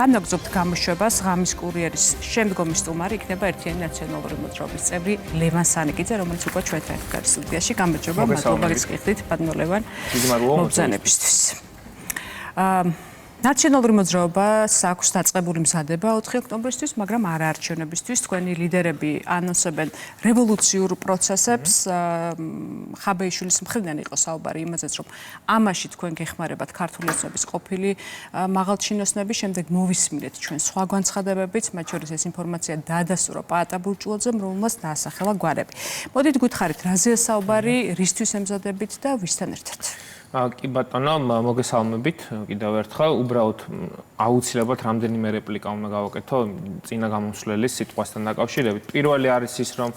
განაგრძობთ გამოშვებას ღამის კურიერის შემდგომი სტუმარი იქნება ერთიანი ნაციონალური მოძრაობის წევრი ლევან სანიკიძე, რომელიც უკვე ჩვენთან ერთად არის სტუდიაში. გამარჯობა, მადლობა გიხდით, ბატონო ლევან. მოგზანებისთვის. ნაციონალური მოძრაობა აქვს დაწყებული მზადება 4 ოქტომბრისთვის, მაგრამ არა არჩევნებისთვის. თქვენი ლიდერები ანონსებენ რევოლუციურ პროცესებს. ხაბეიშვილის მხრიდან იყო საუბარი იმაზეც, რომ ამაში თქვენ გეხმარებათ ქართული ოცნების ყოფილი მაღალჩინოსნები, შემდეგ მოვისმინეთ ჩვენ სხვა განცხადებებიც, მათ შორის ეს ინფორმაცია დაადასტურა პაატა ბურჭულაძემ, რომელმაც დაასახელა გვარები. მოდით გითხარით, რაზეა საუბარი, რისთვის ემზადებით და ვისთან ერთად? კი ბატონო, მოგესალმებით კიდევ ერთხელ. უბრალოდ აუცილებლად რამდენიმე რეპლიკა უნდა გავაკეთო წინა გამოსვლის სიტყვასთან დაკავშირებით. პირველი არის ის, რომ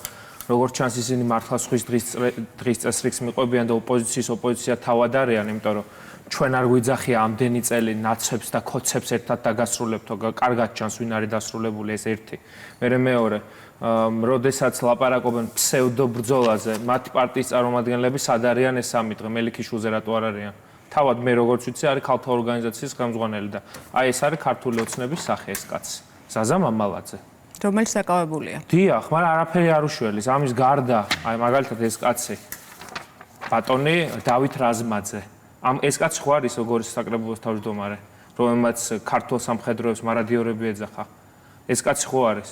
როგორც ჩანს ისინი მართლა სხვის დღის წესრიგს მიყვებიან და ოპოზიცია თავად არიან, იმიტომ რომ ჩვენ არ გვიძახია ამდენი წელი ნაცვებს და ქოცებს ერთად დაგასრულებთო, კარგად ჩანს ვინ არის დასრულებული, ეს ერთი. მეორე, როდესაც ლაპარაკობენ ფსევდო ბრძოლაზე, მათი პარტიის წარმომადგენლები სად არიან ეს სამი დღე, მელიქიშვილზე რატო არ არიან? თავად მე როგორც ვიცი, არის ქალთა ორგანიზაციის ხელმძღვანელი და აი ეს არის ქართული ოცნების სახე ეს კაცი. ზაზა მამალაძე. რომელიც დაკავებულია. დიახ, მაგრამ არაფერი არ უშველის. ამის გარდა, აი მაგალითად ეს კაცი ბატონი დავით რაზმაძე. ეს კაცი ხო არის როგორც საკრებულოს თავმჯდომარე, რომელმაც ქართულ სამხედროებს მარადიორები ეძახა. ეს კაცი ხო არის?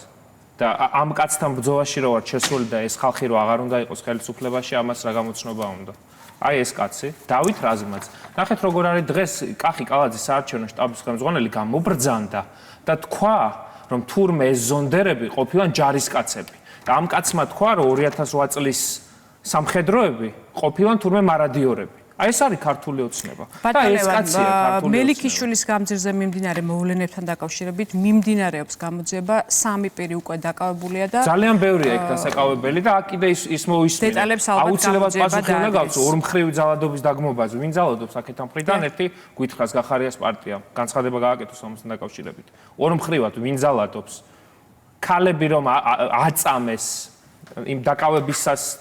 და ამ კაცთან ბრძოლაში რო ვარ შესული და ეს ხალხი რო აღარ უნდა იყოს ხელისუფლებაში, ამას რა გამოცნობა უნდა? აი ეს კაცი, დავით რაზმაძე. ნახეთ როგორ არის დღეს კახი კალაძის საარჩევნო შტაბის ხელმძღვანელი გამობრძანდა და თქვა, რომ თურმე ეს ზონდერები ყოფილან ჯარისკაცები. და ამ კაცმა თქვა, რომ 2008 წლის სამხედროები ყოფილან თურმე მარადიორები. აი ეს არის ქართული ოცნება. და ეს კაცია ქართული მელიქიშვილის გამზირზე მიმდინარე მოვლენებთან დაკავშირებით მიმდინარეობს გამოძიება, სამი პირი უკვე დაკავებულია და ძალიან ბევრია იქ დასაკავებელი და აქ კიდე ის მოვისმინე. დეტალებს ალბათ აუცილებლად პასუხი უნდა გავცო ორმხრივი ძალადობის დაგმობაზე. ვინ ძალადობს აქეთან მხრიდან? ერთი გითხრას გახარიას პარტია. განცხადება გააკეთოს ამასთან დაკავშირებით. ორმხრივად ვინ ძალადობს? ქალები რომ აწამეს იმ დაკავებისას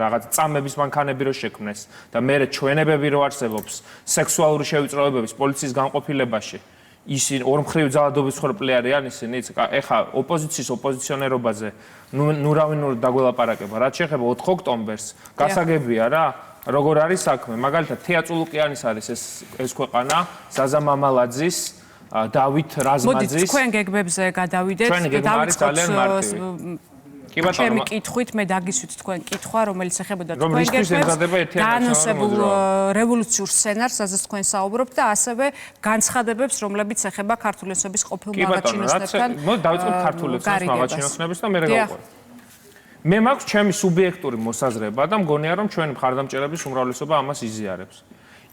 რაღაც წამების მანქანები რო შექმნეს და მე ჩვენებები რო არსებობს სექსუალური შევიწროებების პოლიციის განყოფილებაში ისინი ორმხრივი ძალადობის ხორბლი არიან ისინი ეხა ოპოზიციის ოპოზიციონერობაზე ნუ რავინ დაგველაპარაკება რაც შეეხება 4 ოქტომბერს გასაგებია რა როგორ არის საქმე მაგალითად თეა წულუკიანის არის ეს ქვეყანა ზაზა მამალაძის დავით რაზმაძის მოდით თქვენ გეგმებზე გადავიდეთ დავიწყოთ ჩემი კითხვით მე დაგისვით თქვენ კითხვა, რომელიც ეხებოდა თქვენ გეგმებს, დაანონსებულ რევოლუციურ სცენარს, სადაც თქვენ საუბრობთ და ასევე განცხადებებს, რომლებიც ეხება ქართული ოცნების ყოფილ მაღალჩინოსნებთან. დავიწყოთ ქართული ოცნების მაღალჩინოსნების და მე გავყვე. მე მაქვს ჩემი სუბიექტური მოსაზრება და მგონია რომ ჩვენი მხარდამჭერების უმრავლესობა ამას იზიარებს.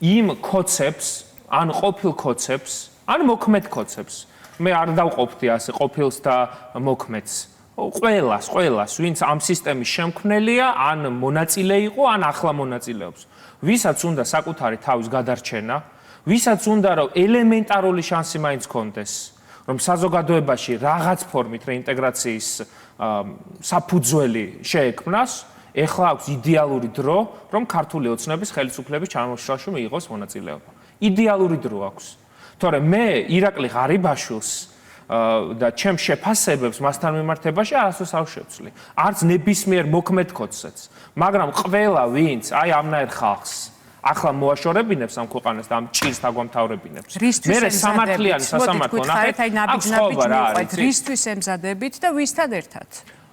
იმ ქოცებს, ან ყოფილ ქოცებს, ან მოქმედ ქოცებს. მე არ დავყოფდი ასე ყოფილს და მოქმედს. ყველას, ვინც ამ სისტემის შემქმნელია, ან მონაწილე იყო, ან ახლა მონაწილეობს. ვისაც უნდა საკუთარი თავის გადარჩენა, ვისაც უნდა რომ ელემენტარული შანსი მაინც ჰქონდეს, რომ საზოგადოებაში რაღაც ფორმით რეინტეგრაციის საფუძველი შეექმნას, ეხლა აქვს იდეალური დრო, რომ ქართული ოცნების ხელისუფლების ჩამოშრალში მიიღოს მონაწილეობა. იდეალური დრო აქვს. თორემ მე ირაკლი ღარიბაშვილს და ჩემ შეფასებებს მასთან მიმართებაში არასდროს არ შევცვლი. არც ნებისმიერ მოქმედ ქოცებს, მაგრამ ყველა ვინც აი ამნაირ ხალხს ახლა მოაშორებინებს ამ ქვეყანას და ამ ჭირს დაგვამთავრებინებს. მე სამართლიანი სასამართლო ნახეთ, რისთვის ემზადებით და ვისთან ერთად?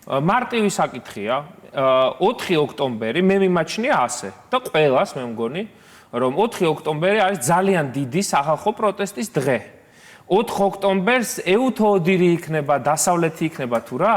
მარტივი საკითხია. 4 ოქტომბერი მე მიმაჩნია ასე და ყველას მე მგონი, რომ 4 ოქტომბერი არის ძალიან დიდი სახალხო პროტესტის დღე. 4 ოქტომბერს ეუთოოდირი იქნება, დასავლეთი იქნება თუ რა?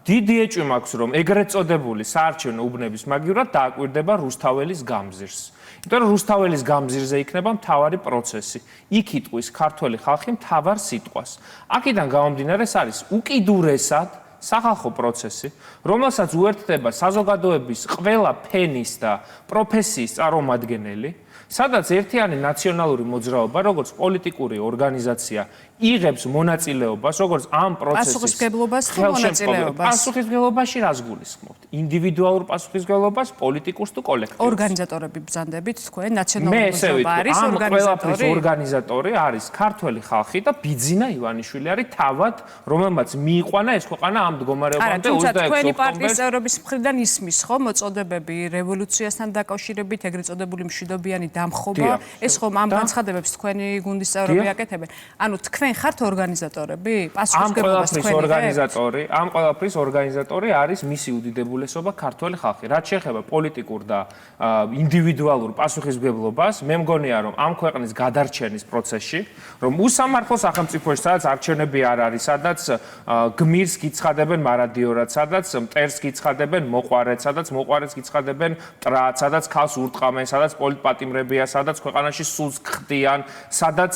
დიდი ეჭვი მაქვს, რომ ეგრეთ წოდებული საარჩევნო უბნების მაგივრად დააკვირდება რუსთაველის გამზირს. იმიტომ რომ რუსთაველის გამზირზე იქნება მთავარი პროცესი. იქ იტყვის ქართველი ხალხი მთავარ სიტყვას. აქედან გამომდინარე ეს არის უკიდურესად სახალხო პროცესი, რომელსაც უერთდება საზოგადოების ყველა ფენის და პროფესიის წარმომადგენელი. სადაც ერთიანი ნაციონალური მოძრაობა, როგორც პოლიტიკური ორგანიზაცია, იღებს მონაწილეობას, როგორც ამ პროცესის პასუხისმგებლობას თუ მონაწილეობას. პასუხისმგებლობაში რას გულისხმობთ? ინდივიდუალურ პასუხისმგებლობას, პოლიტიკურს თუ კოლექტივს? ორგანიზატორები ბრძანდებით თქვენ ნაციონალური მოძრაობა არის ამ ყველაფრის ორგანიზატორი? ორგანიზატორი არის ქართველი ხალხი და ბიძინა ივანიშვილი არის თავად, რომელმაც მიიყვანა ეს ქვეყანა ამ მდგომარეობამდე 26 ოქტომბერს. თქვენი პარტიის წევრების მხრიდან ისმის ხო მოწოდებები რევოლუციასთან დაკავშირებით, ეგრეთ წოდებული მშვიდობიანი დამხობა, ეს ხომ ამ განცხადებებს თქვენი გუნდის წევრები აკეთებენ. ანუ თქვენ ხართ ორგანიზატორები? პასუხისმგებლობას თქვენ იღებთ? ამ ყველაფრის ორგანიზატორი არის მისი უდიდებულესობა ქართველი ხალხი. რაც შეეხება პოლიტიკურ და ინდივიდუალურ პასუხისმგებლობას, მე მგონია რომ ამ ქვეყნის გადარჩენის პროცესში, რომ უსამართლო სახელმწიფოში, სადაც არჩევნები არ არის, სადაც გმირს გიცხადებენ მარადიორად, სადაც მტერს გიცხადებენ მოყვარედ, სადაც მოყვარედს გიცხადებენ მტრად, სადაც ქალს ურტყამენ, სადაც პოლიტპატიმრებია, სადაც ქვეყანაში სულს გხდიან, სადაც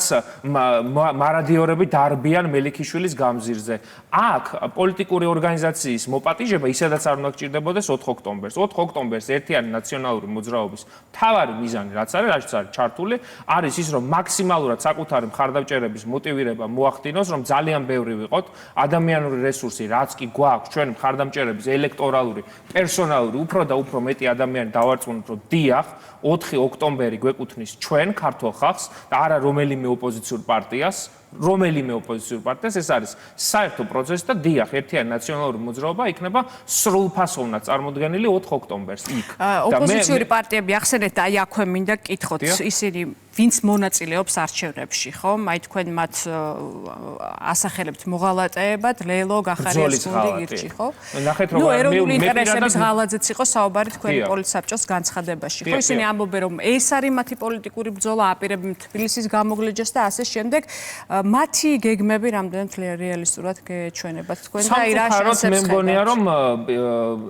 მარადიორები დარბიან მელიქიშვილის გამზირზე. აქ პოლიტიკური ორგანიზაციის მოპატიჟება ისედაც არ უნდა გჭირდებოდეს 4 ოქტომბერს. 4 ოქტომბერს ერთიანი ნაციონალური მოძრაობის მთავარი მიზანი, რაც არის ჩართული, არის ის, რომ მაქსიმალურად საკუთარი მხარდამჭერების მოტივირება მოახდინოს, რომ ძალიან ბევრი ვიყოთ ადამიანური რესურსი, რაც კი გვაქვს ჩვენ მხარდამჭერების ელექტორალური, პერსონალური, უფრო და უფრო მეტი ადამიანი დავარწმუნოთ, რომ დიახ, 4 ოქტომბერი გვეკუთვნის ჩვენ ქართულ ხალხს და არა რომელიმე ოპოზიციურ პარტიას. ეს არის საერთო პროცესი და დიახ, ერთიანი ნაციონალური მოძრაობა იქნება სრულფასოვნად წარმოდგენილი 4 ოქტომბერს იქ. ოპოზიციური პარტიები ახსენეთ და აი აქვე მინდა გკითხოთ ისინი ვინც მონაწილეობს არჩევნებში, ხომ? აი თქვენ მათ ასახელებთ მოღალატეებად, ლელო გახარიას გუნდი გირჩი, ხო? ნახეთ რომ ეროვნული ინტერესების ღალატზეც იყო საუბარი თქვენი პოლიტსაბჭოს განცხადებაში. ხო, ისინი ამბობენ რომ ეს არის მათი პოლიტიკური ბრძოლა, აპირებენ თბილისის გამოგლეჯას და ასე შემდეგ. მათი გეგმები რამდენად რეალისტურად გეჩვენებათ თქვენ და აი რა შანსებს ხედავთ? მე მგონია რომ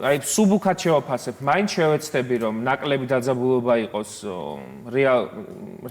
აი სუბუქად შევაფასებ, მაინც შევეცდები რომ ნაკლები დაძაბულობა იყოს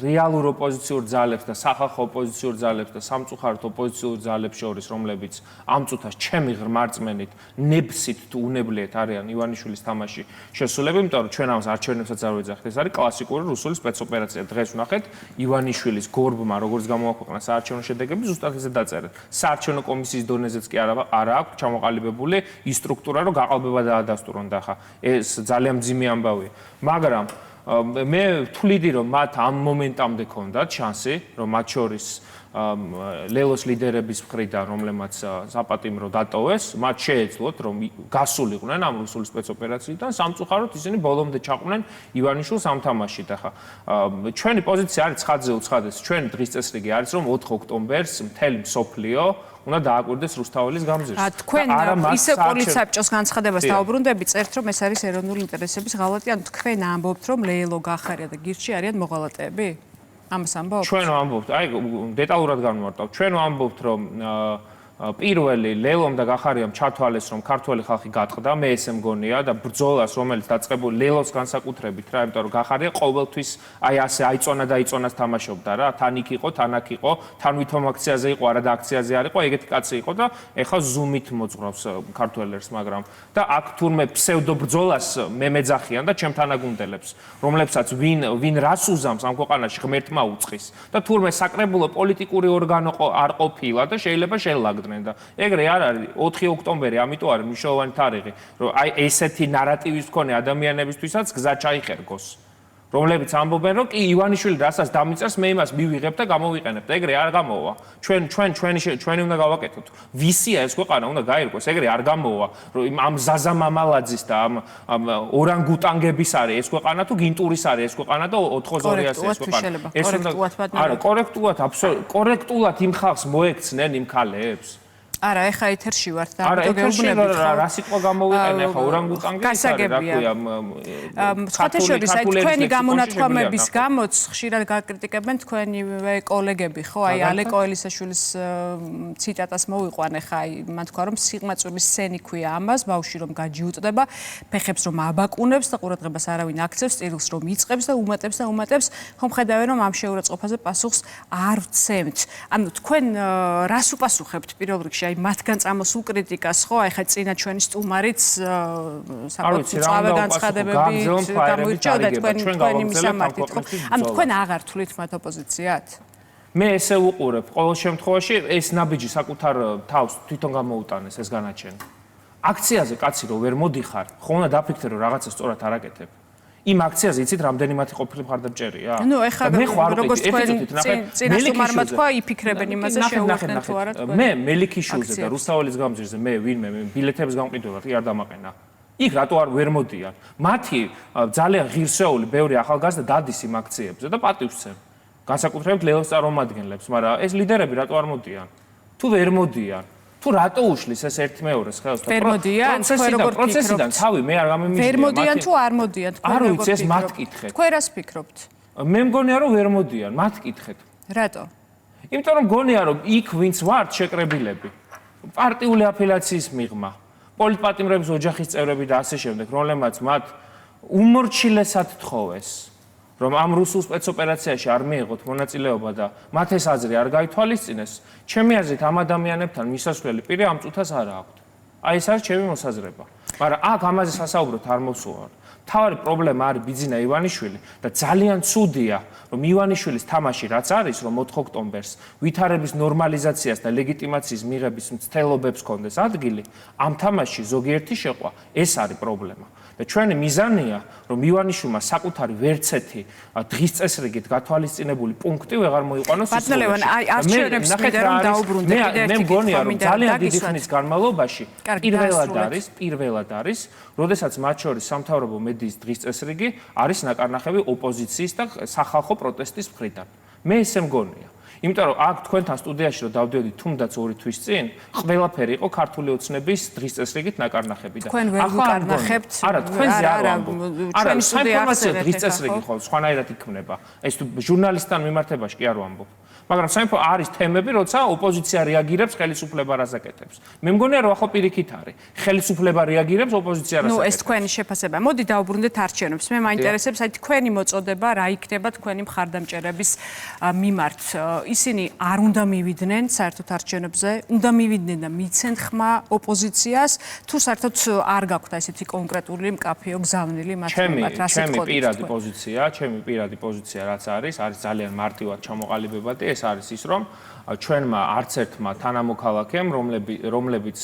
რეალურ ოპოზიციურ ძალებს და სახალხო ოპოზიციურ ძალებს და სამწუხაროდ ოპოზიციურ ძალებს შორის, რომლებიც ამ წუთას ჩემი ღრმარწმენით ნებსით თუ უნებლიეთ არიან ივანიშვილის თამაში შესრულები, იმიტომ რომ ჩვენ ამას არჩევნებსაც არ ვეძახით. ეს არის კლასიკური რუსული სპეცოპერაცია. დღეს ვნახეთ ივანიშვილის გორბმა როგორც გამოაქვეყნა საარჩევნო შედეგები, ზუსტად ესე დაწერეთ. საარჩევნო კომისიის დონეზეც კი არა აქვს ჩამოყალიბებული ის სტრუქტურა, რომ გაყალბება დაადასტურონ და ხა ეს ძალიან მძიმე ამბავია. მაგრამ მე ვთვლიდი რომ მათ ამ მომენტამდე ქონდათ შანსი, რომ მათ შორის ლელოს ლიდერების მხრიდან, რომლებმაც საპატიმრო დატოვეს, მათ შეეძლოთ რომ გასულიყვნენ ამ რუსული სპეცოპერაციიდან, სამწუხაროდ ისინი ბოლომდე ჩაყვნენ ივანიშვილს ამ თამაშში და ხა ჩვენი პოზიცია არის ცხადზე უცხადეს, ჩვენი დღის წესრიგი არის რომ 4 ოქტომბერს მთელი მსოფლიო უნდა დააკვირდეს რუსთაველის გამზირს. თქვენ ისე პოლიტსაბჭოს განცხადებას დაუბრუნდებით, წერთ რომ ეს არის ეროვნული ინტერესების ღალატი, ანუ თქვენ ამბობთ რომ ლეილო გახარია და გირჩი არიან მოღალატეები? ამას ამბობთ? ჩვენ ვამბობთ, აი დეტალურად განმარტავ. ჩვენ ვამბობთ რომ პირველი ლელომ და გახარიამ ჩათვალეს რომ ქართველი ხალხი გატყდა, მე ესე მგონია და ბრძოლას რომელიც დაწყებული ლელოს განსაკუთრებით რა, იმიტომ რომ გახარია ყოველთვის აი ასე აიწონას თამაშობდა რა, თან იქ იყო, თან აქ იყო, თან ვითომ აქციაზე იყო, არა და აქციაზე არ იყო, ეგეთი კაცი იყო და ეხლა ზუმით მოძღვრავს ქართველებს, მაგრამ და აქ თურმე ფსევდო ბრძოლას მე მეძახიან და ჩემთან აგუნდელებს, რომლებსაც ვინ რას უზამს ამ ქვეყანაში ღმერთმა უწყის და თურმე საკრებულო პოლიტიკური ორგანო არ ყოფილა და შეიძლება შეელაგდნენ და ეგრე არ არის 4 ოქტომბერი, ამიტომ არის მნიშვნელოვანი თარიღი, რომ აი ესეთი ნარატივის მქონე ადამიანებისთვისაც გზა ჩაიხერგოს, რომლებიც ამბობენ რომ კი ივანიშვილი რასაც დამიწერს მე იმას მივიღებ და გამოვიყენებ და ეგრე არ გამოვა. ჩვენი უნდა გავაკეთოთ. ვისია ეს ქვეყანა უნდა გაირკვეს, ეგრე არ გამოვა, რომ ამ ზაზა მამალაძის და ამ ორანგუტანგების არის ეს ქვეყანა თუ გინტურის არის ეს ქვეყანა და ოთხოზორიას ეს ქვეყანა. ეს უნდა არა, კორექტულად იმ ხალხს მოექცნენ იმ ქალებს. არა, ეხა ეთერში ვართ და ამიტომ გეუბნებით, რა სიტყვა გამოვიყენე ხა ორანგუტანგი არის, რა ქვია, ხათაშორის აი თქვენი გამონათქვამების გამოც ხშირად გაკრიტიკებენ თქვენივე კოლეგები, ხო? აი ალეკო ელისაშვილის ციტატას მოვიყვანე ხა, აი მან თქვა რომ სიღმაწვილის სცენი ქვია ამას, ბავშვი რომ გაჯიუტდება, ფეხებს რომ აბაკუნებს და ყურადღებას არავინ აქცევს, წირილს რომ იწყებს და უმატებს, ხომ ხედავენ რომ ამ შეურაცხყოფაზე პასუხს არ ვცემთ. ანუ თქვენ რას უპასუხებთ პირველ რიგში? აი მათგან წამოსულ κρიტიკას ხო აი ხა წინა ჩვენი სტუმარიც საკუთარ წავე განცხადებები გამოირჩეოდა თქვენი მისამართით ხო ანუ თქვენ აღარ თulit მათ ოპოზიციად მე ესე უყურებ ყოველ შემთხვევაში ეს ნაბიჯი საკუთარ თავს თვითონ გამოუტანეს ეს განაჩენი აქციაზე კაცი რო ვერ მოდიხარ ხო უნდა დაფიქრდე რომ რაღაცა სწორად არ აკეთებ იმ აქციაზე იცით რამდენი მათი ყოფილი მხარდამჭერია ნუ ეხლა როგორც თქვენ წინა სტუმარმა თქვა იფიქრებენ იმაზე შეუერთდნენ თუ არა თქვენ მე მელიქიშვილზე და რუსთაველის გამზირზე მე ვინმე ბილეთების გამყიდველად კი არ დამაყენა იქ რატო არ ვერ მოდიან მათი ძალიან ღირსეული ბევრი ახალგაზრდა დადის იმ აქციებზე და პატივს ცემ განსაკუთრებით ლეოს წარმომადგენლებს მაგრამ ეს ლიდერები რატო არ მოდიან თუ ვერ მოდიან თუ რატო უშლის ეს ერთმეორეს ხელს და პროცესიდან თავი მე არ გამემიჯნია ვერ მოდიან თუ არ მოდიან თქვენ როგორ ვიცი ეს მათ კითხეთ თქვენ რას ფიქრობთ მე მგონია რომ ვერ მოდიან მათ კითხეთ რატო იმიტომ რომ მგონია რომ იქ ვინც ვართ შეკრებილები პარტიული აფილაციის მიღმა პოლიტპატიმრების ოჯახის წევრები და ასე შემდეგ რომლებმაც მათ უმორჩილესად თხოვეს რომ ამ რუსულ სპეცოპერაციაში არ მიიღოთ მონაწილეობა და მათ ეს აზრი არ გაითვალისწინეს, ჩემი აზრით ამ ადამიანებთან მისასვლელი პირი ამ წუთას არ აქვთ. აი ეს არის ჩემი მოსაზრება. მაგრამ აქ ამაზე სასაუბროთ არ მოსულვარ. თავარი პრობლემა არის ბიძინა ივანიშვილი და ძალიან ცუდია, რომ ივანიშვილის თამაში რაც არის, რომ 4 ოქტომბერს ვითარების ნორმალიზაციას და ლეგიტიმაციის მიღების მცდელობებს ჰქონდეს ადგილი, ამ თამაში ზოგიერთი შეყვა, ეს არის პრობლემა. და ჩვენი მიზანია, რომ ივანიშვილმა საკუთარი ვერცეთი დღის წესრიგით გათვალისწინებული პუნქტი ვეღარ მოიყვანოს ისროლებში. ბატონო, არჩევნებს მინდა რომ დაუბრუნდე კიდევ ერთი მე მგონია, რომ ძალიან დიდი ხნის განმავლობაში პირველად არის, როდესაც მათ შორის სამთავრობო მედიის დღის წესრიგი არის ნაკარნახები ოპოზიციის და სახალხო პროტესტის მხრიდან. მე ესე მგონია. იმიტომ რომ აქ თქვენთან სტუდიაში რომ დავდიოდი თუნდაც 2 თვის წინ, ყველაფერი იყო ქართული ოცნების დღის წესრიგით ნაკარნახები და თქვენ ვერ ვიკარნახებთ. არა, თქვენზე არ ვამბობ. არა, საინფორმაციო დღის წესრიგი ხო სხვანაირად იქმნება. ეს თუ ჟურნალისტთან მიმართებაში კი არ ვამბობ. მაგრამ საინფო არის თემები, როცა ოპოზიცია რეაგირებს ხელისუფლება რას აკეთებს. მე მგონია რომ ახლა პირიქით არის. ხელისუფლება რეაგირებს ოპოზიცია რას აკეთებს. ნუ ეს თქვენი შეფასება. მოდი დავუბრუნდეთ არჩევნებს. მე მაინტერესებს აი თქვენი მოწოდება რა იქნება თქვენი მხარდამჭერების მიმართ. ისინი არ უნდა მივიდნენ საერთოდ არჩევნებზე, უნდა მივიდნენ და მიცენ ხმა ოპოზიციას, თუ საერთოდ არ გაქვთ ესეთი კონკრეტული მკაფიო გზავნილი მათ მიმართ, რა სიტყვით. ჩემი პირადი პოზიცია რაც არის ძალიან მარტივად ჩამოყალიბებადი, ეს არის ის, რომ ჩვენმა არც ერთმა თანამოქალაქემ, რომლებიც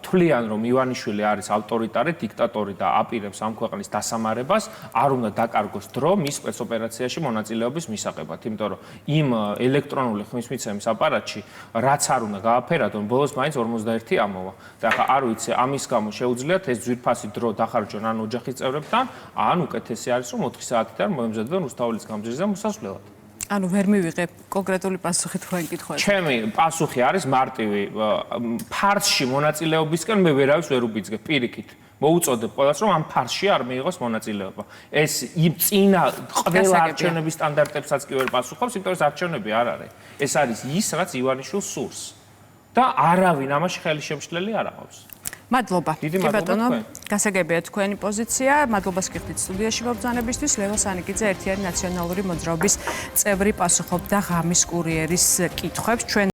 თვლიან, რომ ივანიშვილი არის ავტორიტარი, დიქტატორი და აპირებს ამ ქვეყნის დასამარებას, არ უნდა დაკარგოს დრო მის სპეცოპერაციაში მონაწილეობის მისაღებად, იმიტომ რომ იმ ელექტრონული ხმისმიცემის აპარატში რაც არ უნდა გააფერადონ, ბოლოს მაინც 51 ამოვა. და ახლა არ ვიცი, ამის გამო შეუძლიათ ეს ძვირფასი დრო დახარჯონ ან ოჯახის წევრებთან, ან უკეთესი არის, რომ 4 საათიდან მოემზადებონ რუსთაველის გამზირზე მოსასვლელად. ანუ ვერ მივიღებ კონკრეტული პასუხი თქვენ კითხვაზე. ჩემი პასუხი არის მარტივი. ფარსში მონაწილეობისკენ მე ვერავის ვერ უბიძგებ პირიქით. მოუწოდებ ყველას, რომ ამ ფარსში არ მიიღოს მონაწილეობა. ეს იმ წინა ყველა არჩევნების სტანდარტებსაც კი ვერ პასუხობს, იმიტომ რომ არჩევნები არ არის. ეს არის ის, რაც ივანიშვილს სურს. და არავინ ამაში ხელი შემშლელი არ აყავს. მადლობა. კი ბატონო, გასაგებია თქვენი პოზიცია. მადლობას გიხდით სტუდიაში მობრძანებისთვის. ლევო სანიკიძე ერთიანი ნაციონალური მოძრაობის წევრი პასუხობდა ღამის კურიერის კითხვებს. ჩვენ